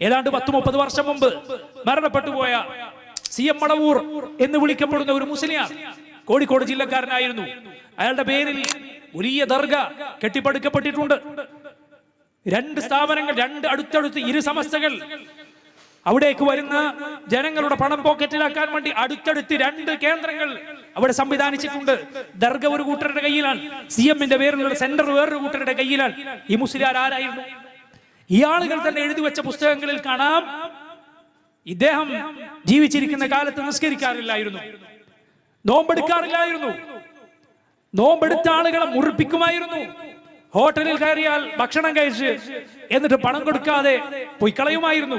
ഏതാണ്ട് 10-30 വർഷം മുമ്പ് മരണപ്പെട്ടു പോയ CM മടവൂർ എന്ന് വിളിക്കപ്പെടുന്ന ഒരു മുസ്ലിയാർ, കോഴിക്കോട് ജില്ലക്കാരനായിരുന്നു. അയാളുടെ പേരിൽ വലിയ ദർഗ കെട്ടിപ്പടുക്കപ്പെട്ടിട്ടുണ്ട്. 2 സ്ഥാപനങ്ങൾ, 2 അടുത്തടുത്ത് 2 സമസ്തകൾ. അവിടേക്ക് വരുന്ന ജനങ്ങളുടെ പണം പോക്കറ്റിലാക്കാൻ വേണ്ടി അടുത്തടുത്ത് 2 കേന്ദ്രങ്ങൾ അവിടെ സംവിധാനിച്ചിട്ടുണ്ട്. ദർഗ ഒരു കൂട്ടരുടെ കയ്യിലാണ്, CM-ന്റെ പേരിലുള്ള സെന്റർ വേറൊരു കൂട്ടരുടെ കയ്യിലാണ്. ഈ മുസ്ലിയാർ ആരായിരുന്നു? ഈ ആളുകൾ തന്നെ എഴുതി വെച്ച പുസ്തകങ്ങളിൽ കാണാം, ഇദ്ദേഹം ജീവിച്ചിരിക്കുന്ന കാലത്ത് നിസ്കരിക്കാറില്ലായിരുന്നു, നോമ്പെടുക്കാറില്ലായിരുന്നു, നോമ്പെടുത്ത ആളുകളെ മുറിപ്പിക്കുമായിരുന്നു. ഹോട്ടലിൽ കയറിയാൽ ഭക്ഷണം കഴിച്ച് എന്നിട്ട് പണം കൊടുക്കാതെ പോയി കളയുമായിരുന്നു.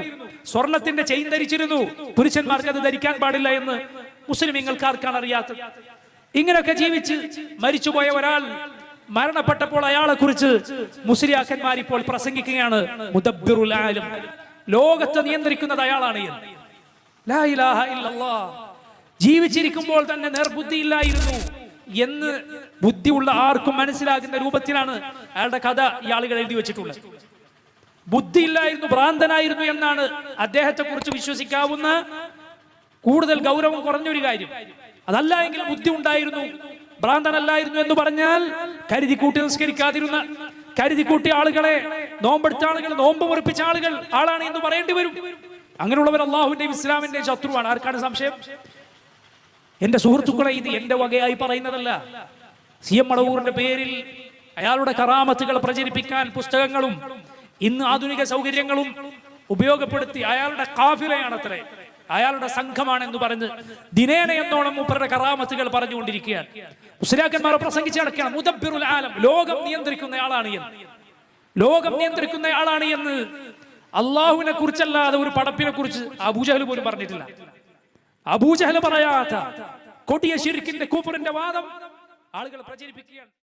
സ്വർണത്തിന്റെ ചെയിൻ ധരിച്ചിരുന്നു, പുരുഷന്മാർക്ക് അത് ധരിക്കാൻ പാടില്ല എന്ന് മുസ്ലിമീങ്ങൾക്ക് ആർക്കാണ് അറിയാത്തത്? ഇങ്ങനെയൊക്കെ ജീവിച്ച് മരിച്ചുപോയ ഒരാൾ മരണപ്പെട്ടപ്പോൾ അയാളെ കുറിച്ച് മുസ്ലിയാക്കന്മാർ ഇപ്പോൾ പ്രസംഗിക്കുകയാണ്, മുദബ്ബിറുൽ ആലം, ലോകത്തെ നിയന്ത്രിക്കുന്നത് അയാളാണ് എന്ന്. ലാ ഇലാഹ ഇല്ലല്ലാഹ്. ജീവിച്ചിരിക്കുമ്പോൾ തന്നെ നേർബുദ്ധിയില്ലായിരുന്നു എന്ന് ബുദ്ധിയുള്ള ആർക്കും മനസ്സിലാകുന്ന രൂപത്തിലാണ് അയാളുടെ കഥ ഈ ആളുകൾ എഴുതി വെച്ചിട്ടുള്ളത്. ബുദ്ധിയില്ലായിരുന്നു, ഭ്രാന്തനായിരുന്നു എന്നാണ് അദ്ദേഹത്തെ കുറിച്ച് വിശ്വസിക്കാവുന്ന കൂടുതൽ ഗൗരവം കുറഞ്ഞൊരു കാര്യം. അതല്ല എങ്കിൽ ബുദ്ധി ഉണ്ടായിരുന്നു, ഭ്രാന്തനല്ലായിരുന്നു എന്ന് പറഞ്ഞാൽ കരുതിക്കൂട്ടി നിസ്കരിക്കാതിരുന്ന, കരുതിക്കൂട്ടി ആളുകളെ, നോമ്പെടുത്ത ആളുകൾ, നോമ്പ് മുറിപ്പിച്ച ആളാണ് എന്ന് പറയേണ്ടി വരും. അങ്ങനെയുള്ളവർ അള്ളാഹുവിന്റെയും ഇസ്ലാമിന്റെയും ശത്രുവാണ്. ആർക്കാണ് സംശയം? എന്റെ സുഹൃത്തുക്കളെ, ഇത് എന്റെ വകയായി പറയുന്നതല്ല. CM മടവൂറിന്റെ പേരിൽ അയാളുടെ കറാമത്തുകൾ പ്രചരിപ്പിക്കാൻ പുസ്തകങ്ങളും ഇന്ന് ആധുനിക സൗകര്യങ്ങളും ഉപയോഗപ്പെടുത്തി അയാളുടെ കാഫിലയാണത്രേ, അയാളുടെ സംഘമാണെന്ന് പറഞ്ഞ് ദിനേന എന്നോണം മൂപ്പരുടെ കറാമത്തുകൾ പറഞ്ഞുകൊണ്ടിരിക്കുകയാണ്. മുസ്ലിയാക്കന്മാരെ പ്രസംഗിച്ച് നടക്കുകയാണ്, മുദബ്ബിറുൽ ആലം, ലോകം നിയന്ത്രിക്കുന്ന ആളാണ് എന്ന്. ലോകം നിയന്ത്രിക്കുന്ന ആളാണ് എന്ന് അള്ളാഹുവിനെ കുറിച്ചല്ലാതെ ഒരു പടപ്പിനെ കുറിച്ച് അബൂജഹൽ പോലും പറഞ്ഞിട്ടില്ല. അബൂജഹൽ പറയാത്ത കൊടിയ ശിർക്കിന്റെ, കുഫറിന്റെ വാദം ആളുകൾ പ്രചരിപ്പിക്കുകയാണ്.